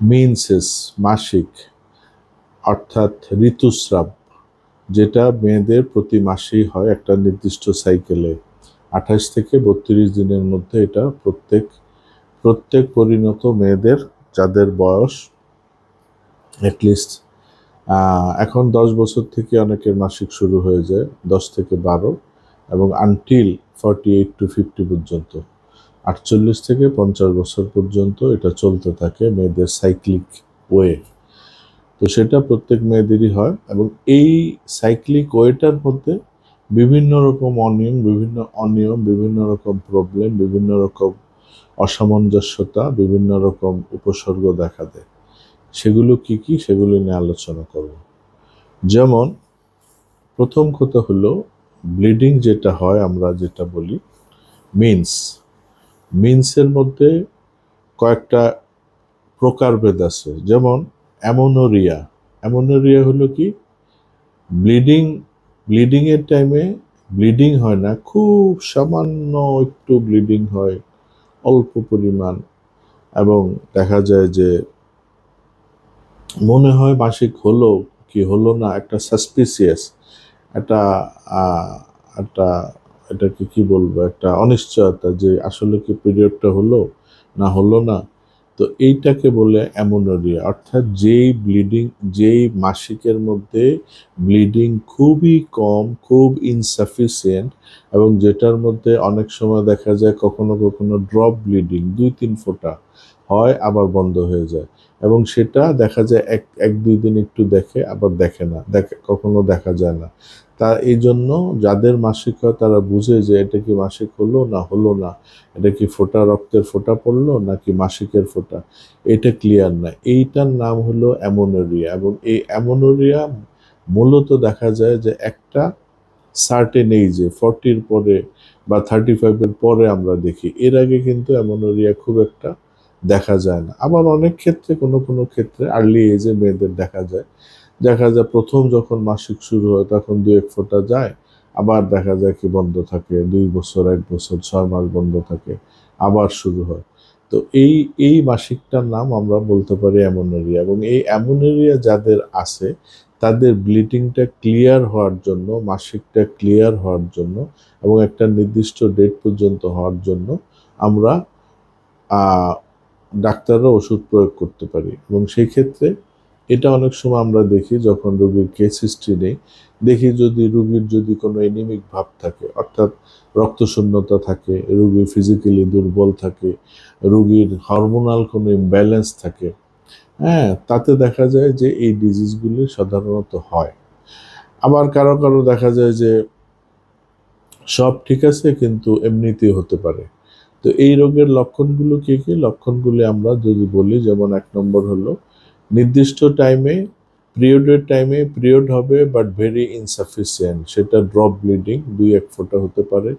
Menses মাসিক অর্থাৎ ঋতুস্রাব, যেটা মেয়েদের প্রতি মাসেই হয় একটা নির্দিষ্ট সাইকেলে 28 থেকে 32 দিনের মধ্যে। এটা প্রত্যেক পরিণত মেয়েদের, যাদের বয়স অ্যাটলিস্ট এখন 10 বছর থেকে অনেকের মাসিক শুরু হয়ে যায়, 10 থেকে 12, এবং আনটিল 48 to 50 পর্যন্ত, 48 থেকে 50 বছর পর্যন্ত এটা চলতে থাকে মেয়েদের সাইক্লিক ওয়ে। তো সেটা প্রত্যেক মেয়েদেরই হয়, এবং এই সাইক্লিক ওয়েটার মধ্যে বিভিন্ন রকম অনিয়ম, বিভিন্ন রকম প্রবলেম, বিভিন্ন রকম অসামঞ্জস্যতা, বিভিন্ন রকম উপসর্গ দেখা দেয়। সেগুলো কি কি, সেগুলো নিয়ে আলোচনা করব। যেমন প্রথম কথা হলো ব্লিডিং যেটা হয়, আমরা যেটা বলি মিন্সের মধ্যে কয়েকটা প্রকারভেদ আছে। যেমন অ্যামোনোরিয়া হলো কি, ব্লিডিংয়ের টাইমে ব্লিডিং হয় না, খুব সামান্য একটু ব্লিডিং হয়, অল্প পরিমাণ, এবং দেখা যায় যে মনে হয় মাসিক হলো কি হলো না, একটা সাসপিসিয়াস, একটা একটা এটাকে কি বলবো, একটা অনিশ্চয়তা যে আসলে কি পিরিয়ডটা হলো না হলো না। তো এইটাকে বলে অ্যামোনোরিয়া, অর্থাৎ যেই মাসিকের মধ্যে ব্লিডিং খুবই কম, খুব ইনসাফিসিয়েন্ট, এবং যেটার মধ্যে অনেক সময় দেখা যায় কখনো কখনো ড্রপ ব্লিডিং 2-3 ফোঁটা হয়, আবার বন্ধ হয়ে যায়, এবং সেটা দেখা যায় এক দুই দিন একটু দেখে, আবার দেখে না, কখনো দেখা যায় না। তা এই জন্য যাদের মাসিক হয় তারা বুঝে যে এটা কি মাসিক হলো না হলো না, এটা কি রক্তের ফোঁটা পড়লো নাকি মাসিকের ফোঁটা, এটা ক্লিয়ার না। এইটার নাম হলো অ্যামোনোরিয়া, এবং এই অ্যামোনোরিয়া মূলত দেখা যায় যে একটা সার্টেন এইজে 40-র পরে বা 35-এর পরে আমরা দেখি, এর আগে কিন্তু অ্যামোনোরিয়া খুব একটা দেখা যায় না। আবার অনেক ক্ষেত্রে, কোনো ক্ষেত্রে আর্লি এজে মেয়েদের দেখা যায় প্রথম যখন মাসিক শুরু হয় তখন 2-1 ফোঁটা যায়, আবার দেখা যায় কি বন্ধ থাকে, 2 বছর, 1 বছর, 6 মাস বন্ধ থাকে, আবার শুরু হয়। তো এই মাসিকটার নাম আমরা বলতে পারি অ্যামোনোরিয়া, এবং এই অ্যামোনোরিয়া যাদের আছে তাদের ব্লিডিংটা ক্লিয়ার হওয়ার জন্য, মাসিকটা ক্লিয়ার হওয়ার জন্য, এবং একটা নির্দিষ্ট ডেট পর্যন্ত হওয়ার জন্য আমরা ডাক্তাররা ওষুধ প্রয়োগ করতে পারি। এবং সেই ক্ষেত্রে এটা অনেক সময় আমরা দেখি, যখন রোগীর কেস হিস্ট্রি নেই, দেখি যদি রোগীর যদি কোনো এনিমিক ভাব থাকে, অর্থাৎ রক্তশূন্যতা থাকে, রোগী ফিজিক্যালি দুর্বল থাকে, রোগীর হরমোনাল কোনো ইমব্যালেন্স থাকে, হ্যাঁ, তাতে দেখা যায় যে এই ডিজিজগুলি সাধারণত হয়। আবার কারো দেখা যায় যে সব ঠিক আছে কিন্তু এমনিতেই হতে পারে। তো এই রোগের লক্ষণগুলো কি কি? লক্ষণগুলি আমরা যদি বলি, যেমন 1 নম্বর হলো নির্দিষ্ট পিরিয়ড হবে বাট ভেরি ইনসাফিসিয়েন্ট, সেটা ড্রপ ব্লিডিং 2-1 ফোঁটা হতে পারে,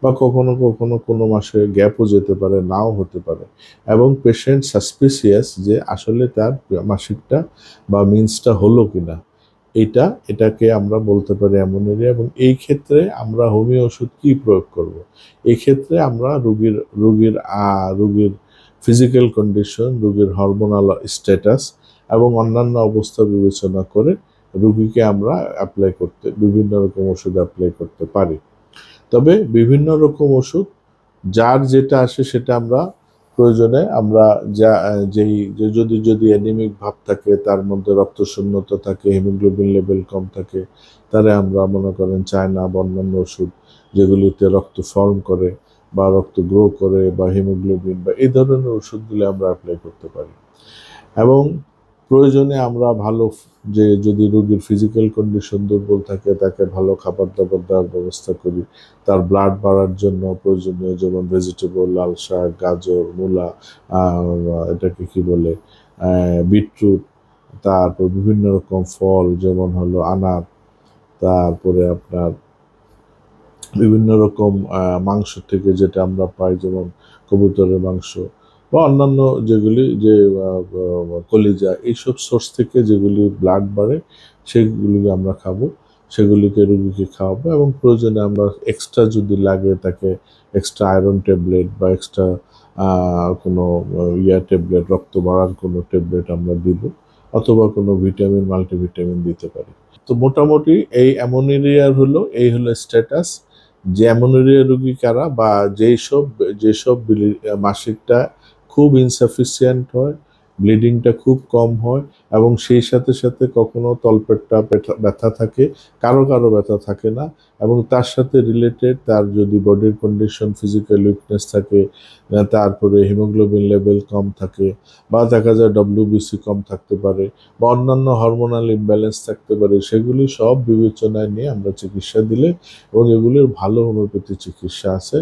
বা কখনো কখনো কোনো মাসে গ্যাপও যেতে পারে, নাও হতে পারে, এবং পেশেন্ট সাসপিসিয়াস যে আসলে তার মাসিকটা বা মিন্সটা হলো কিনা, এটাকে আমরা বলতে পারি অ্যামোনোরিয়া। এবং এই ক্ষেত্রে আমরা হোমিও ওষুধ কি প্রয়োগ করব? এই ক্ষেত্রে আমরা রোগীর ফিজিক্যাল কন্ডিশন, রোগীর হরমোনাল স্ট্যাটাস এবং অন্যান্য অবস্থা বিবেচনা করে রোগীকে আমরা বিভিন্ন রকম ওষুধ অ্যাপ্লাই করতে পারি। তবে বিভিন্ন রকম ওষুধ যার যেটা আসে সেটা আমরা প্রয়োজনে আমরা যদি অ্যানিমিক ভাব থাকে, তার মধ্যে রক্তশূন্যতা থাকে, হিমোগ্লোবিন লেভেল কম থাকে, তাহলে আমরা মনে করেন চায়না বা অন্যান্য ওষুধ যেগুলিতে রক্ত ফর্ম করে বা রক্ত গ্রো করে বা হিমোগ্লোবিন বা এই ধরনের ওষুধগুলি আমরা অ্যাপ্লাই করতে পারি। এবং প্রয়োজনে আমরা যদি রোগীর ফিজিক্যাল কন্ডিশন দুর্বল থাকে, তাকে ভালো খাবার দাবার দেওয়ার ব্যবস্থা করি। তার ব্লাড বাড়ার জন্য প্রয়োজনীয় যেমন ভেজিটেবল, লাল শাক, গাজর, মূলা, এটাকে কি বলে, বিটরুট, তারপর বিভিন্ন রকম ফল যেমন হলো আনার, তারপরে আপনার বিভিন্ন রকম মাংস থেকে যেটা আমরা পাই, যেমন কবুতরের মাংস বা অন্যান্য যেগুলি যে কলিজা, এইসব সোর্স থেকে যেগুলি ব্লাড বাড়ে সেগুলিকে আমরা খাবো, সেগুলিকে রোগীকে খাওয়াবো। এবং প্রয়োজনে আমরা এক্সট্রা যদি লাগে তাকে এক্সট্রা আয়রন ট্যাবলেট বা এক্সট্রা কোনো ট্যাবলেট, রক্ত বাড়ার কোনো ট্যাবলেট আমরা দিব, অথবা কোনো ভিটামিন, মাল্টিভিটামিন দিতে পারি। তো মোটামুটি এই অ্যামোনেরিয়ার এই হলো স্ট্যাটাস, যে অ্যামোনেরিয়া রোগী কারা, বা যেসব মাসিকটা খুব ইনসাফিসিয়েন্ট হয়, ব্লিডিংটা খুব কম হয়, এবং সেই সাথে সাথে কখনো তলপেটটা ব্যথা থাকে, কারো কারো ব্যথা থাকে না, এবং তার সাথে রিলেটেড তার যদি বডির কন্ডিশন, ফিজিক্যাল উইকনেস থাকে, তারপরে হিমোগ্লোবিন লেভেল কম থাকে, বা দেখা যায় ডব্লিউবিসি কম থাকতে পারে, বা অন্যান্য হরমোনাল ইমব্যালেন্স থাকতে পারে, সেগুলি সব বিবেচনায় নিয়ে আমরা চিকিৎসা দিলে, এবং এগুলির ভালো হোমিওপ্যাথি চিকিৎসা আছে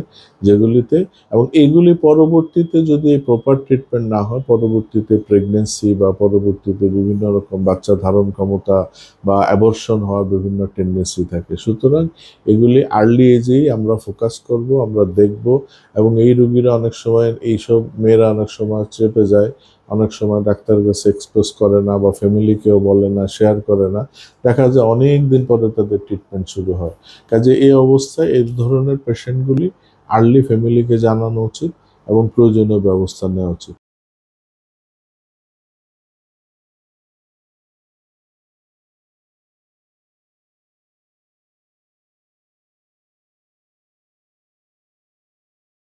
যেগুলিতে, এবং এগুলি পরবর্তীতে যদি প্রপার ট্রিটমেন্ট না হয়, পরবর্তীতে প্রেগনেন্সি বা পরবর্তীতে বিভিন্ন রকম বাচ্চা ধারণ ক্ষমতা বা অ্যাবর্শন হওয়ার বিভিন্ন টেন্ডেন্সি থাকে। সুতরাং এগুলি আর্লি এজেই আমরা ফোকাস করব, আমরা দেখব, এবং এই রোগীরা অনেক সময়, এইসব মেয়েরা অনেক সময় চেপে যায়, অনেক সময় ডাক্তারের কাছে এক্সপ্রেস করে না, বা ফ্যামিলিকেও বলে না, শেয়ার করে না, দেখা যায় অনেক দিন পরে তাদের ট্রিটমেন্ট শুরু হয়। কাজে এই অবস্থায় এই ধরনের পেশেন্টগুলি আর্লি ফ্যামিলিকে জানানো উচিত এবং প্রয়োজনীয় ব্যবস্থা নেওয়া উচিত।